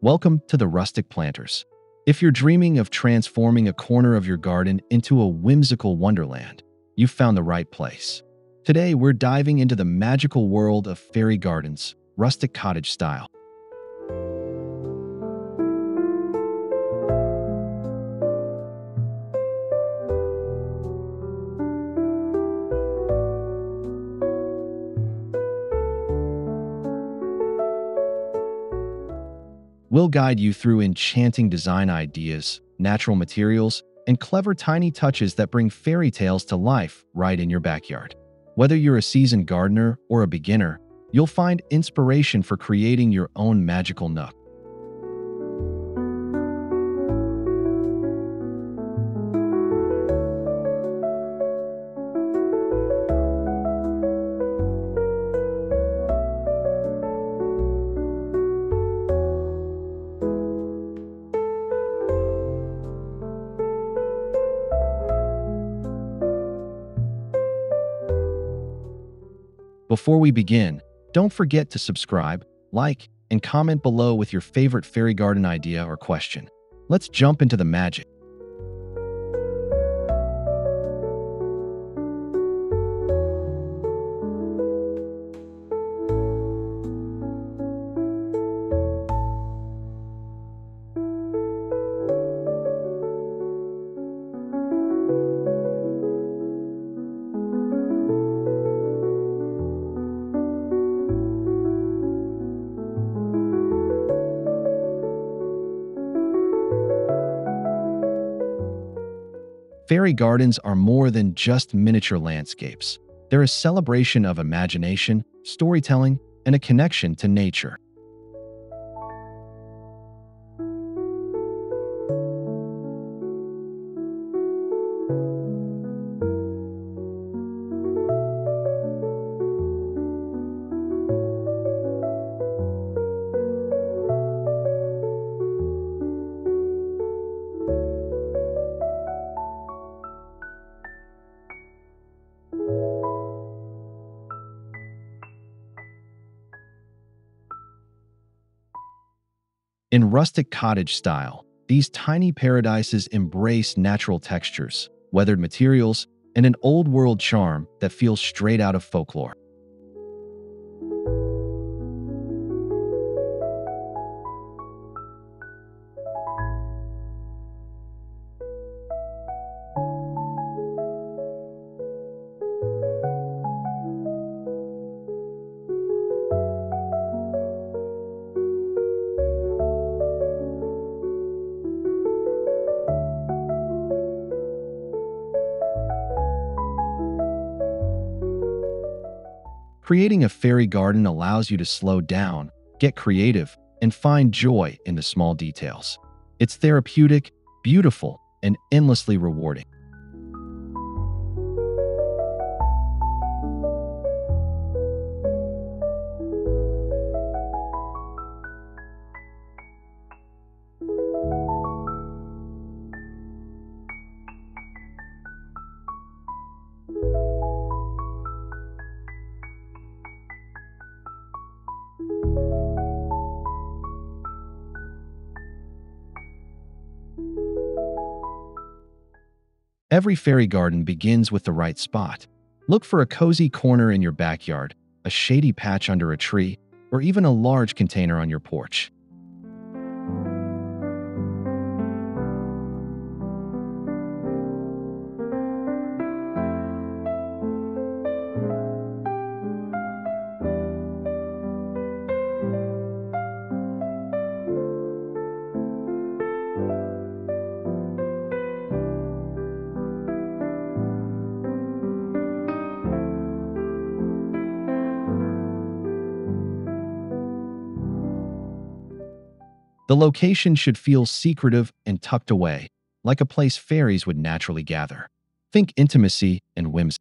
Welcome to the Rustic Planters. If you're dreaming of transforming a corner of your garden into a whimsical wonderland, you've found the right place. Today, we're diving into the magical world of fairy gardens, rustic cottage style. We'll guide you through enchanting design ideas, natural materials, and clever tiny touches that bring fairy tales to life right in your backyard. Whether you're a seasoned gardener or a beginner, you'll find inspiration for creating your own magical nook. Before we begin, don't forget to subscribe, like, and comment below with your favorite fairy garden idea or question. Let's jump into the magic. Fairy gardens are more than just miniature landscapes. They're a celebration of imagination, storytelling, and a connection to nature. In rustic cottage style, these tiny paradises embrace natural textures, weathered materials, and an old-world charm that feels straight out of folklore. Creating a fairy garden allows you to slow down, get creative, and find joy in the small details. It's therapeutic, beautiful, and endlessly rewarding. Every fairy garden begins with the right spot. Look for a cozy corner in your backyard, a shady patch under a tree, or even a large container on your porch. The location should feel secretive and tucked away, like a place fairies would naturally gather. Think intimacy and whimsy.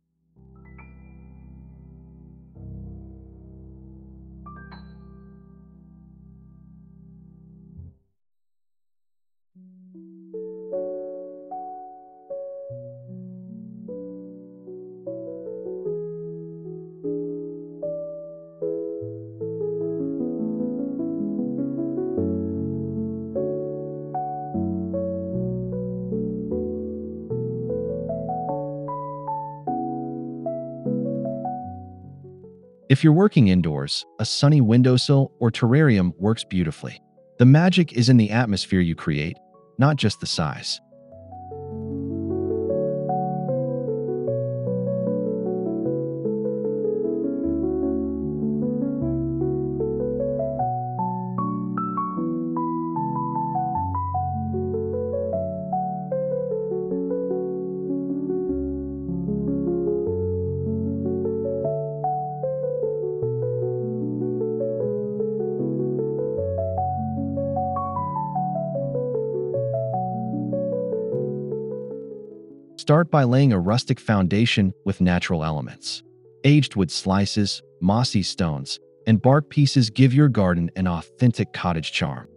If you're working indoors, a sunny windowsill or terrarium works beautifully. The magic is in the atmosphere you create, not just the size. Start by laying a rustic foundation with natural elements. Aged wood slices, mossy stones, and bark pieces give your garden an authentic cottage charm.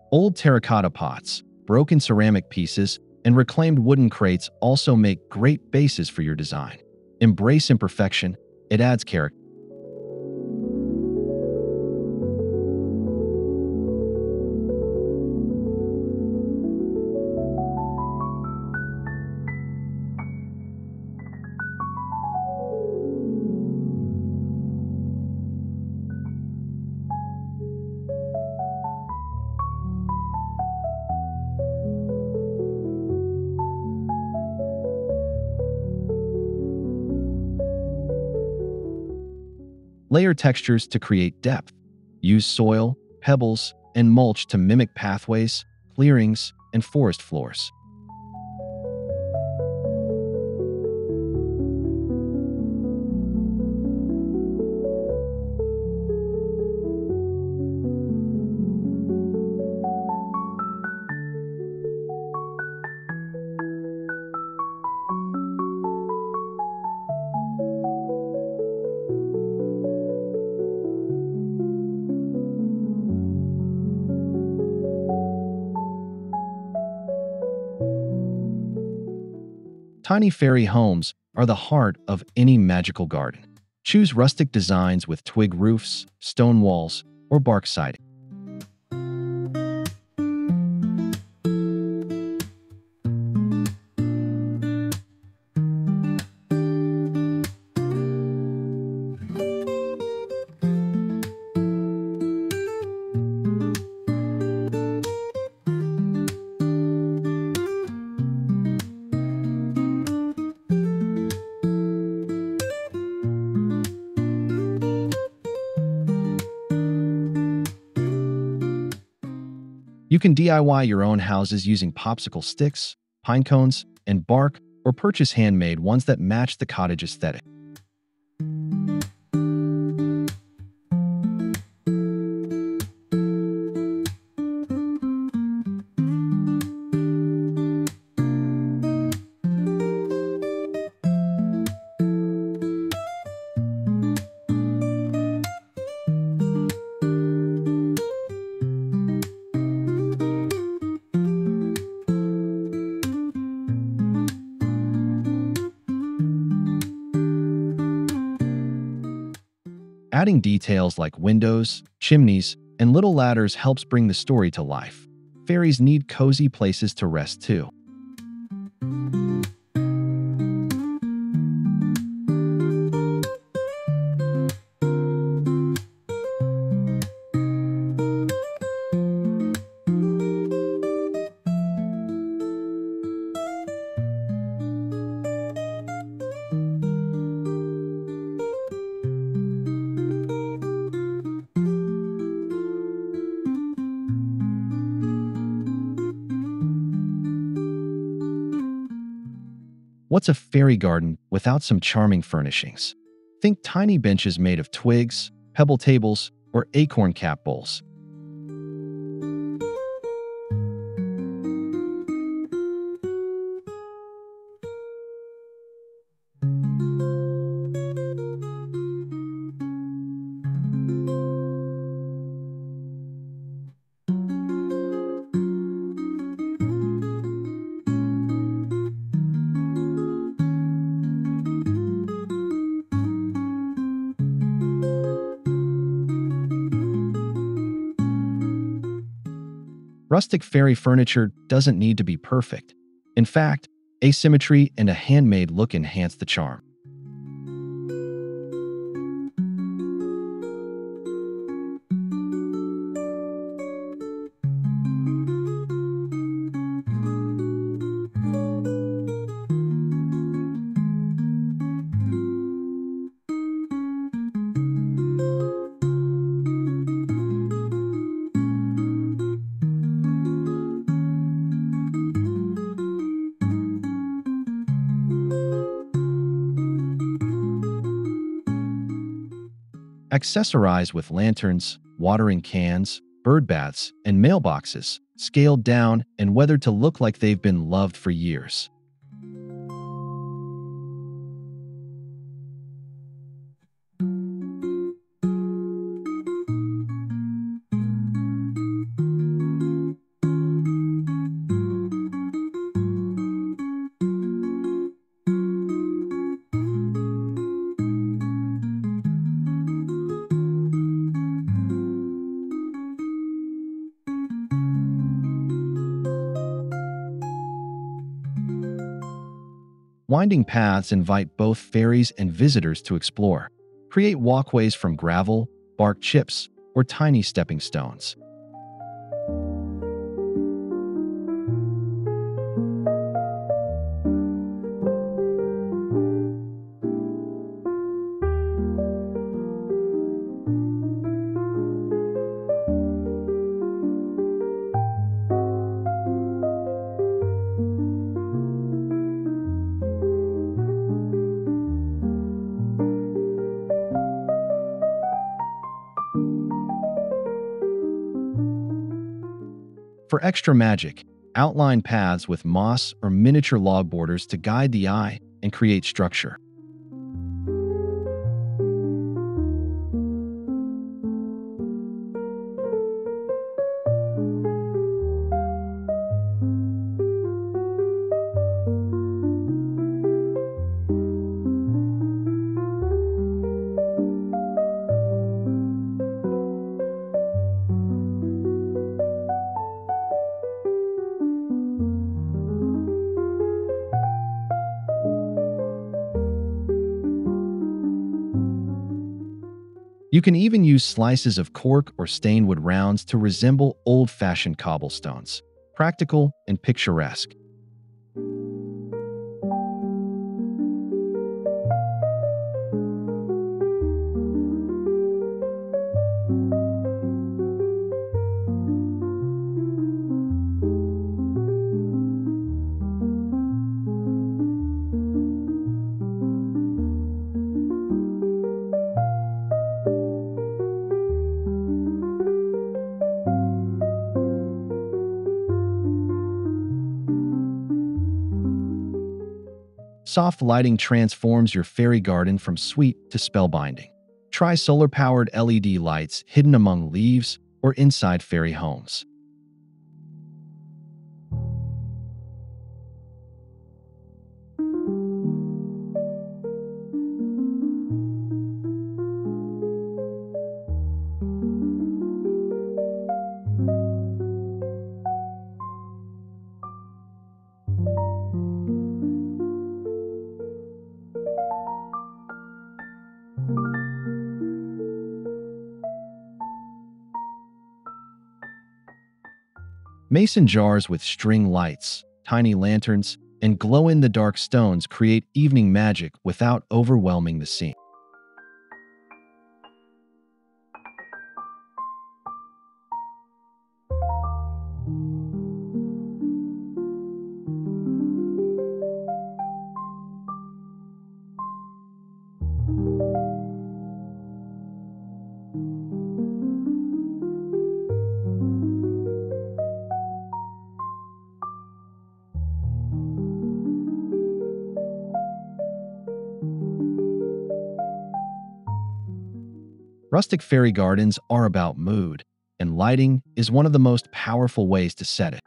Old terracotta pots, broken ceramic pieces, and reclaimed wooden crates also make great bases for your design. Embrace imperfection, it adds character. Layer textures to create depth. Use soil, pebbles, and mulch to mimic pathways, clearings, and forest floors. Tiny fairy homes are the heart of any magical garden. Choose rustic designs with twig roofs, stone walls, or bark siding. You can DIY your own houses using popsicle sticks, pine cones, and bark, or purchase handmade ones that match the cottage aesthetic. Adding details like windows, chimneys, and little ladders helps bring the story to life. Fairies need cozy places to rest too. What's a fairy garden without some charming furnishings? Think tiny benches made of twigs, pebble tables, or acorn cap bowls. Rustic fairy furniture doesn't need to be perfect. In fact, asymmetry and a handmade look enhance the charm. Accessorize with lanterns, watering cans, bird baths, and mailboxes, scaled down and weathered to look like they've been loved for years. Winding paths invite both fairies and visitors to explore. Create walkways from gravel, bark chips, or tiny stepping stones. For extra magic, outline paths with moss or miniature log borders to guide the eye and create structure. You can even use slices of cork or stained wood rounds to resemble old-fashioned cobblestones. Practical and picturesque. Soft lighting transforms your fairy garden from sweet to spellbinding. Try solar-powered LED lights hidden among leaves or inside fairy homes. Mason jars with string lights, tiny lanterns, and glow-in-the-dark stones create evening magic without overwhelming the scene. Rustic fairy gardens are about mood, and lighting is one of the most powerful ways to set it.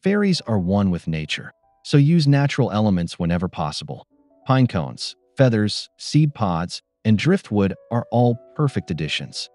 Fairies are one with nature, so use natural elements whenever possible. Pine cones, feathers, seed pods, and driftwood are all perfect additions.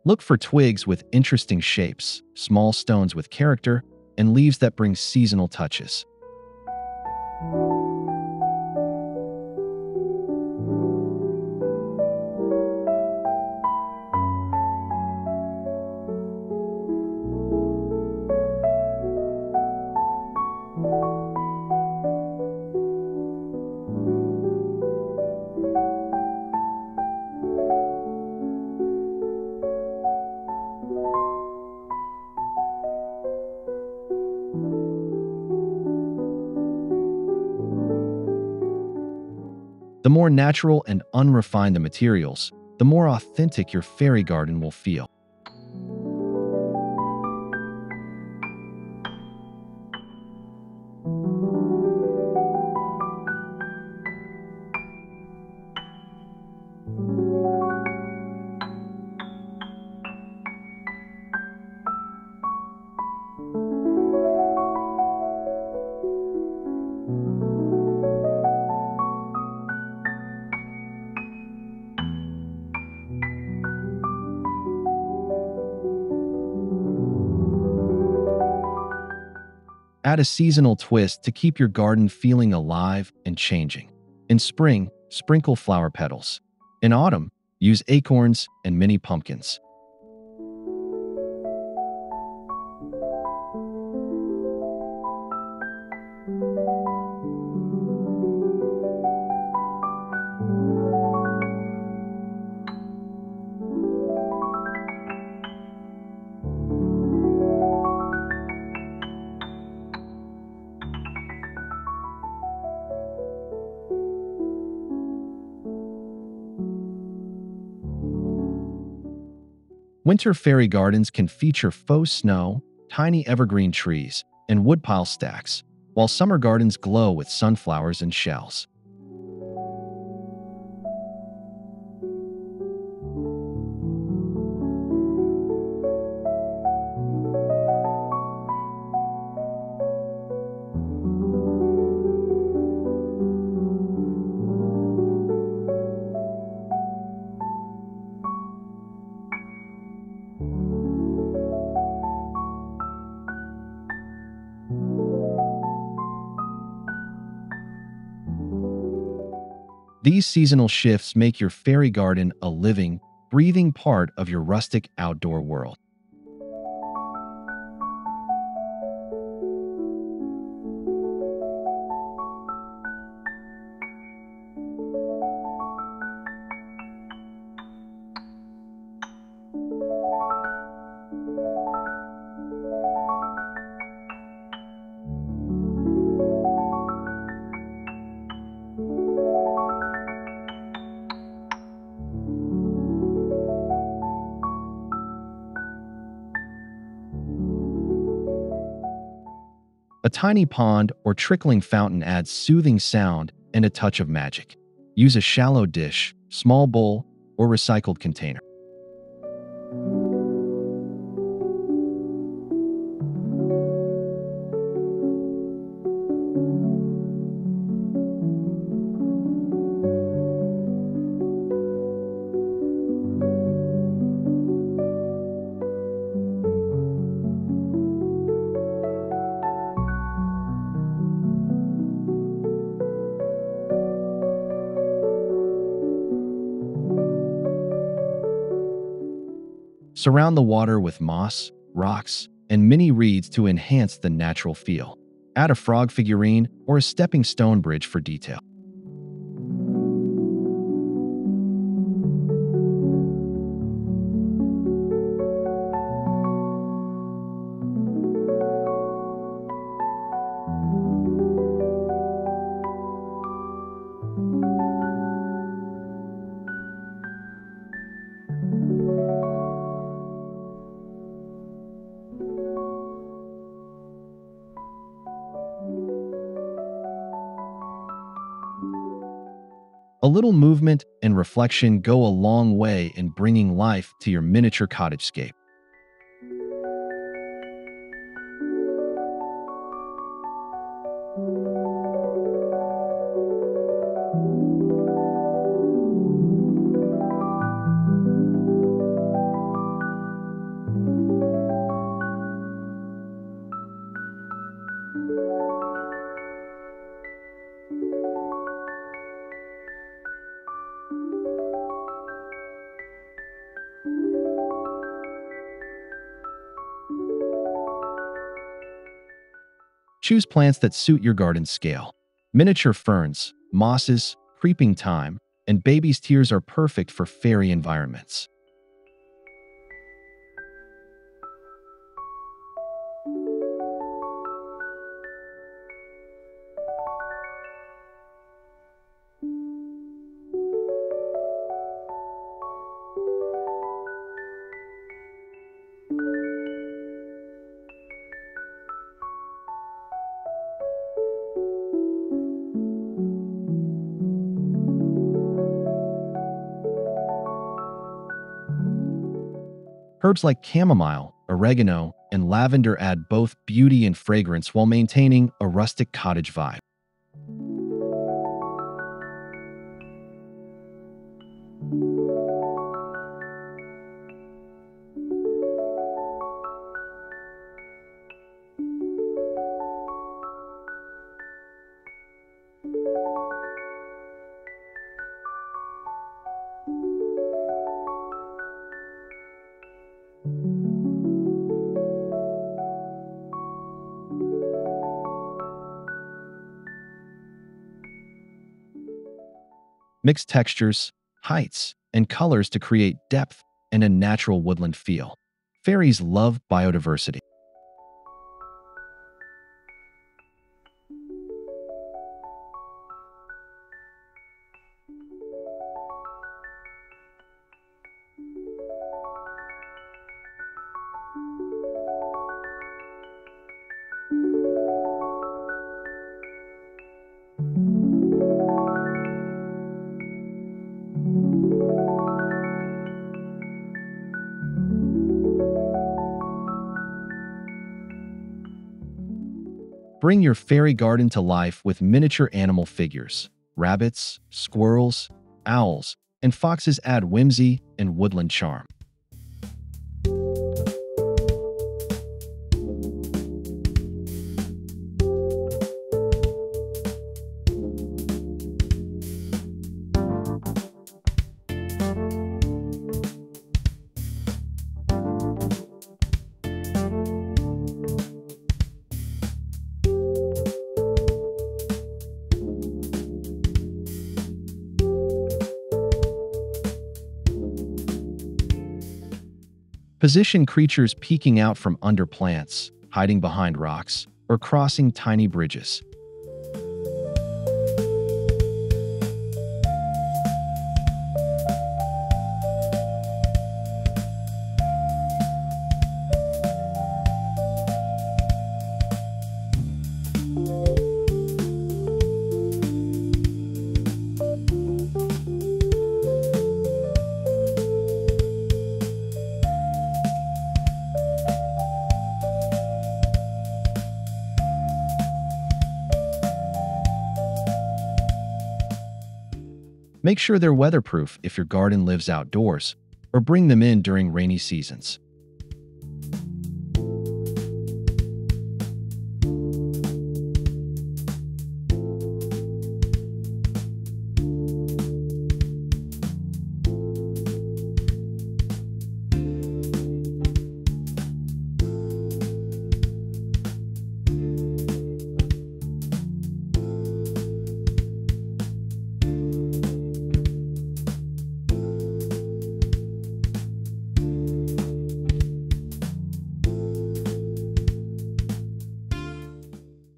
Look for twigs with interesting shapes, small stones with character, and leaves that bring seasonal touches. The more natural and unrefined the materials, the more authentic your fairy garden will feel. Add a seasonal twist to keep your garden feeling alive and changing. In spring, sprinkle flower petals. In autumn, use acorns and mini pumpkins. Winter fairy gardens can feature faux snow, tiny evergreen trees, and woodpile stacks, while summer gardens glow with sunflowers and shells. These seasonal shifts make your fairy garden a living, breathing part of your rustic outdoor world. A tiny pond or trickling fountain adds soothing sound and a touch of magic. Use a shallow dish, small bowl, or recycled container. Surround the water with moss, rocks, and mini reeds to enhance the natural feel. Add a frog figurine or a stepping stone bridge for detail. A little movement and reflection go a long way in bringing life to your miniature cottagescape. Choose plants that suit your garden scale. Miniature ferns, mosses, creeping thyme, and baby's tears are perfect for fairy environments. Herbs like chamomile, oregano, and lavender add both beauty and fragrance while maintaining a rustic cottage vibe. Mix textures, heights, and colors to create depth and a natural woodland feel. Fairies love biodiversity. Bring your fairy garden to life with miniature animal figures. Rabbits, squirrels, owls, and foxes add whimsy and woodland charm. Position creatures peeking out from under plants, hiding behind rocks, or crossing tiny bridges. Make sure they're weatherproof if your garden lives outdoors, or bring them in during rainy seasons.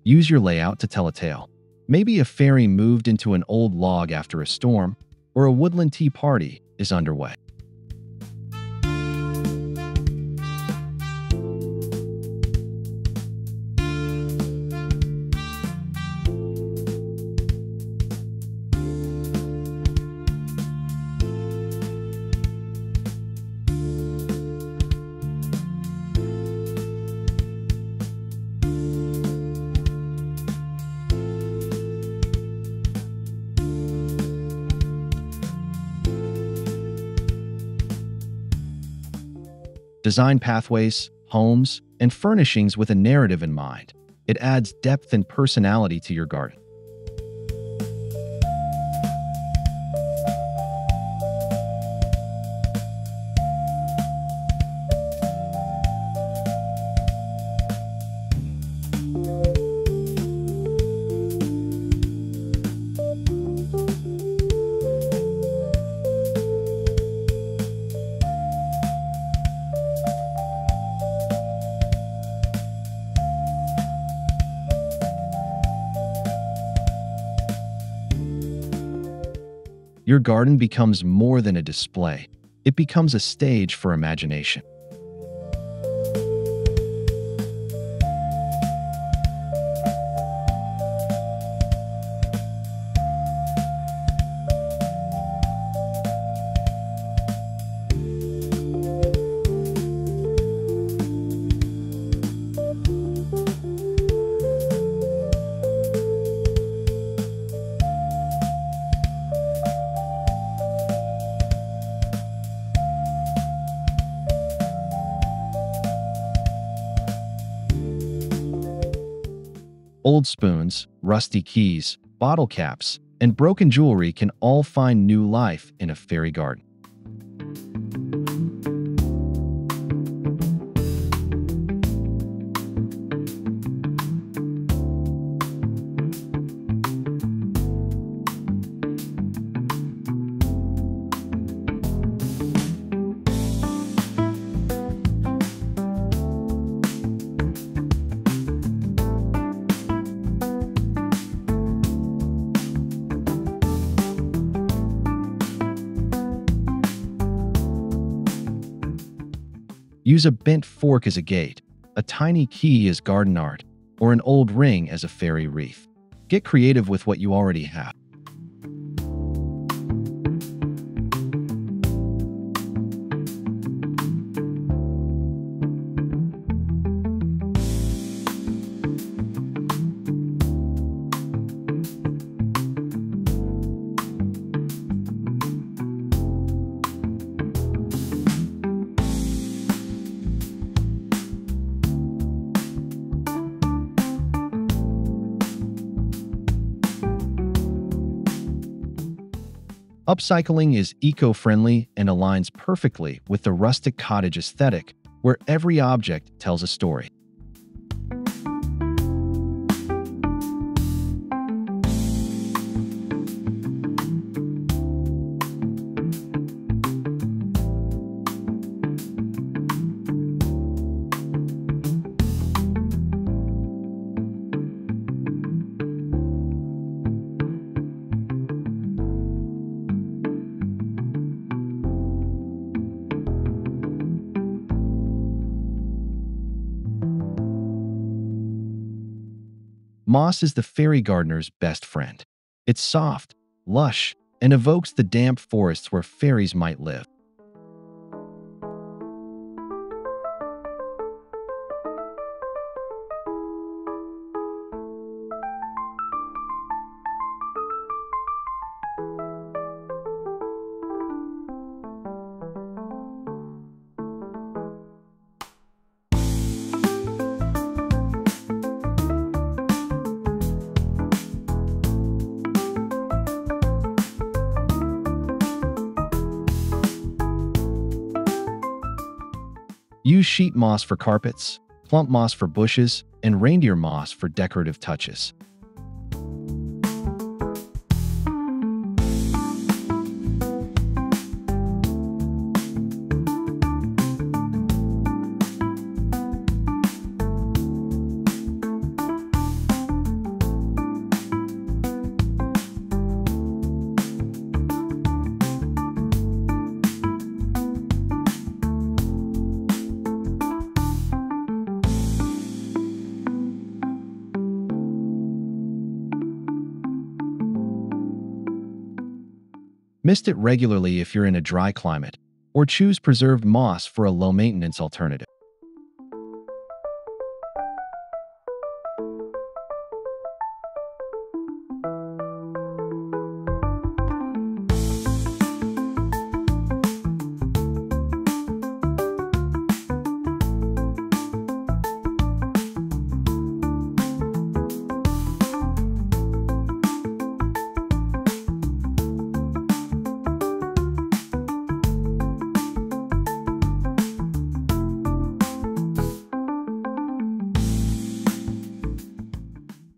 Use your layout to tell a tale. Maybe a fairy moved into an old log after a storm, or a woodland tea party is underway. Design pathways, homes, and furnishings with a narrative in mind. It adds depth and personality to your garden. Your garden becomes more than a display. It becomes a stage for imagination. Old spoons, rusty keys, bottle caps, and broken jewelry can all find new life in a fairy garden. Use a bent fork as a gate, a tiny key as garden art, or an old ring as a fairy wreath. Get creative with what you already have. Upcycling is eco-friendly and aligns perfectly with the rustic cottage aesthetic, where every object tells a story. Moss is the fairy gardener's best friend. It's soft, lush, and evokes the damp forests where fairies might live. Use sheet moss for carpets, plump moss for bushes, and reindeer moss for decorative touches. Mist it regularly if you're in a dry climate, or choose preserved moss for a low-maintenance alternative.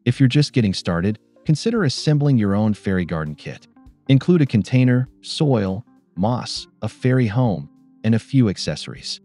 If you're just getting started, consider assembling your own fairy garden kit. Include a container, soil, moss, a fairy home, and a few accessories.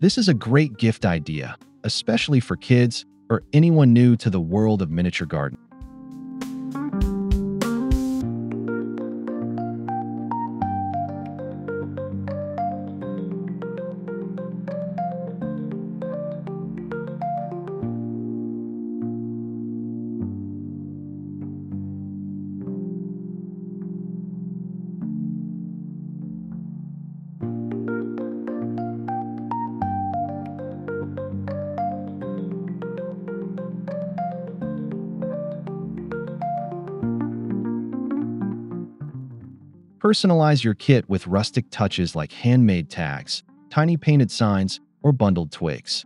This is a great gift idea, especially for kids or anyone new to the world of miniature gardening. Personalize your kit with rustic touches like handmade tags, tiny painted signs, or bundled twigs.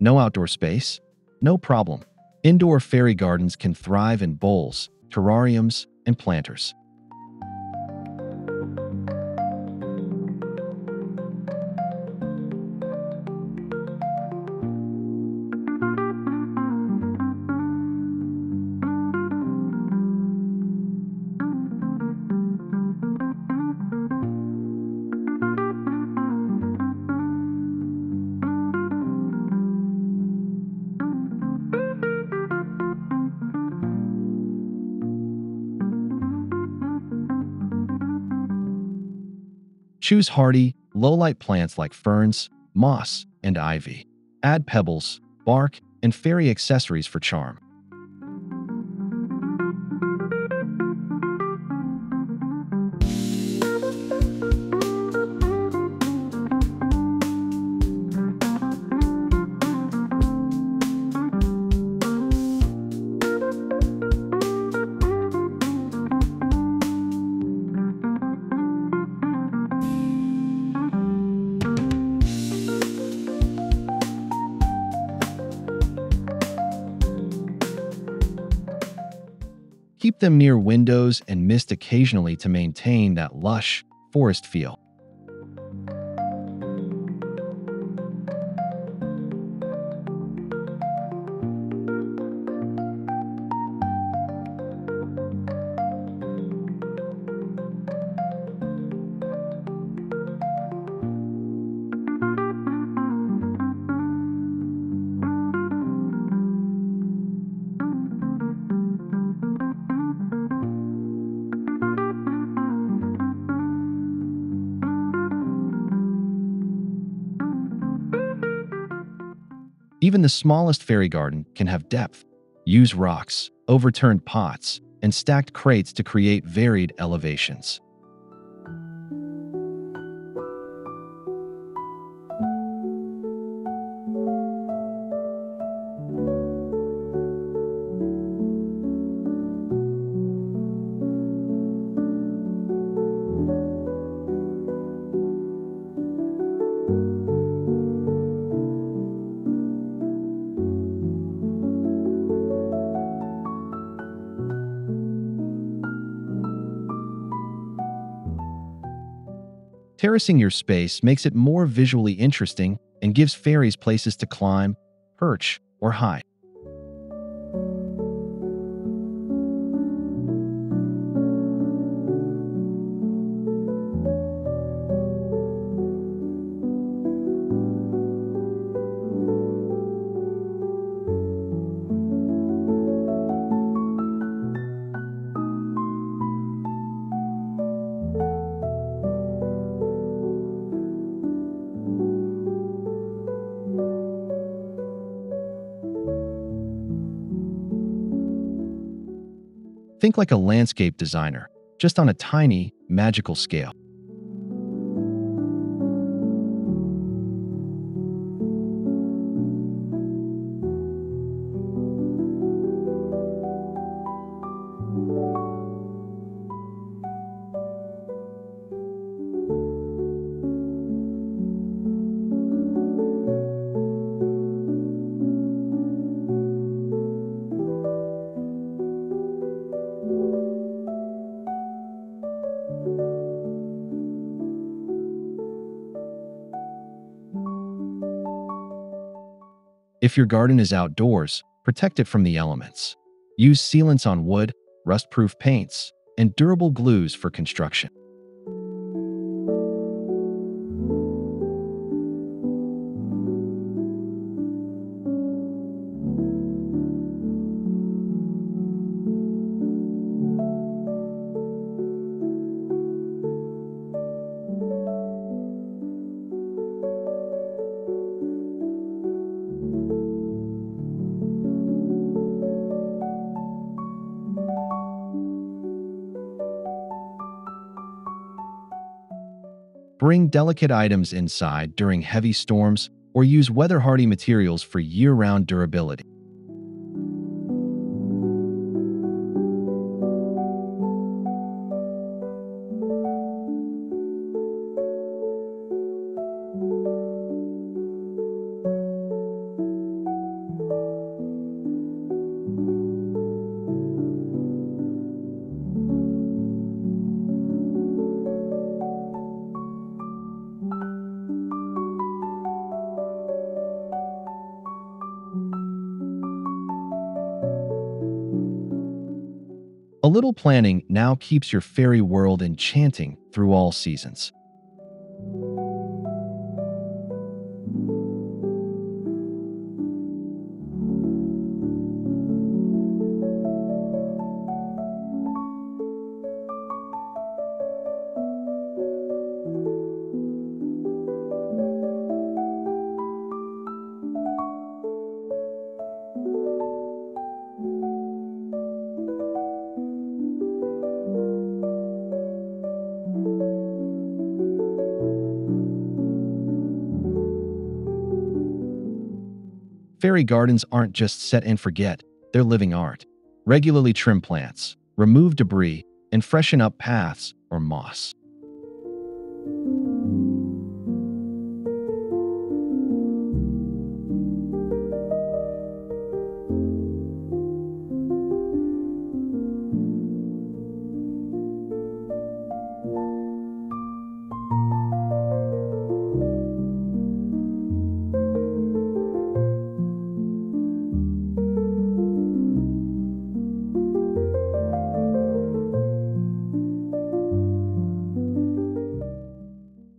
No outdoor space? No problem. Indoor fairy gardens can thrive in bowls, terrariums, and planters. Choose hardy, low-light plants like ferns, moss, and ivy. Add pebbles, bark, and fairy accessories for charm. Keep them near windows and mist occasionally to maintain that lush, forest feel. Even the smallest fairy garden can have depth. Use rocks, overturned pots, and stacked crates to create varied elevations. Terracing your space makes it more visually interesting and gives fairies places to climb, perch, or hide. Think like a landscape designer, just on a tiny, magical scale. If your garden is outdoors, protect it from the elements. Use sealants on wood, rust-proof paints, and durable glues for construction. Bring delicate items inside during heavy storms or use weather-hardy materials for year-round durability. A little planning now keeps your fairy world enchanting through all seasons. Fairy gardens aren't just set and forget, they're living art. Regularly trim plants, remove debris, and freshen up paths or moss.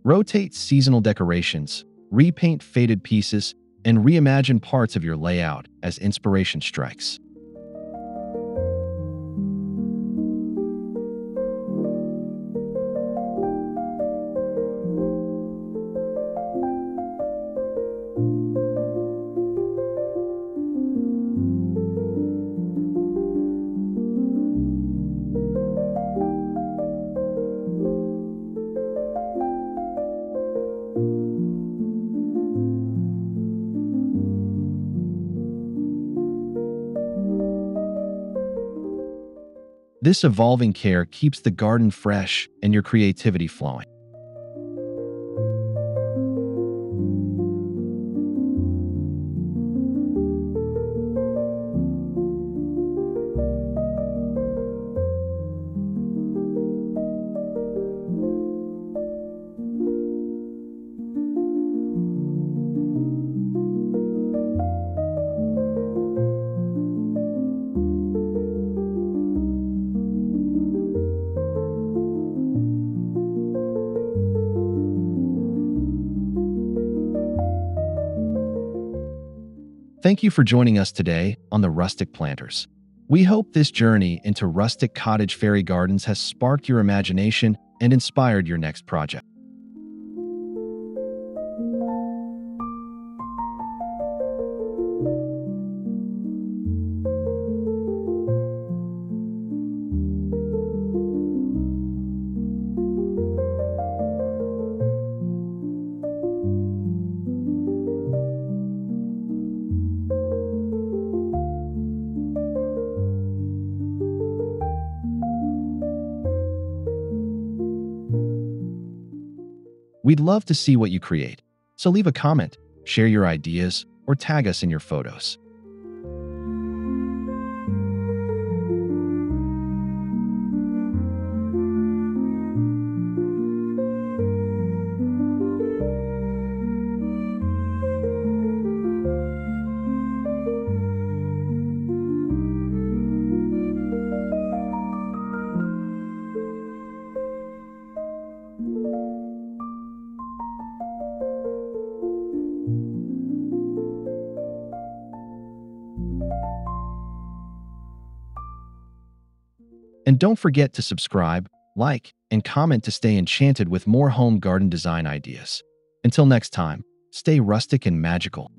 Rotate seasonal decorations, repaint faded pieces, and reimagine parts of your layout as inspiration strikes. This evolving care keeps the garden fresh and your creativity flowing. Thank you for joining us today on the Rustic Planters. We hope this journey into rustic cottage fairy gardens has sparked your imagination and inspired your next project. We'd love to see what you create. So leave a comment, share your ideas, or tag us in your photos. And don't forget to subscribe, like, and comment to stay enchanted with more home garden design ideas. Until next time, stay rustic and magical.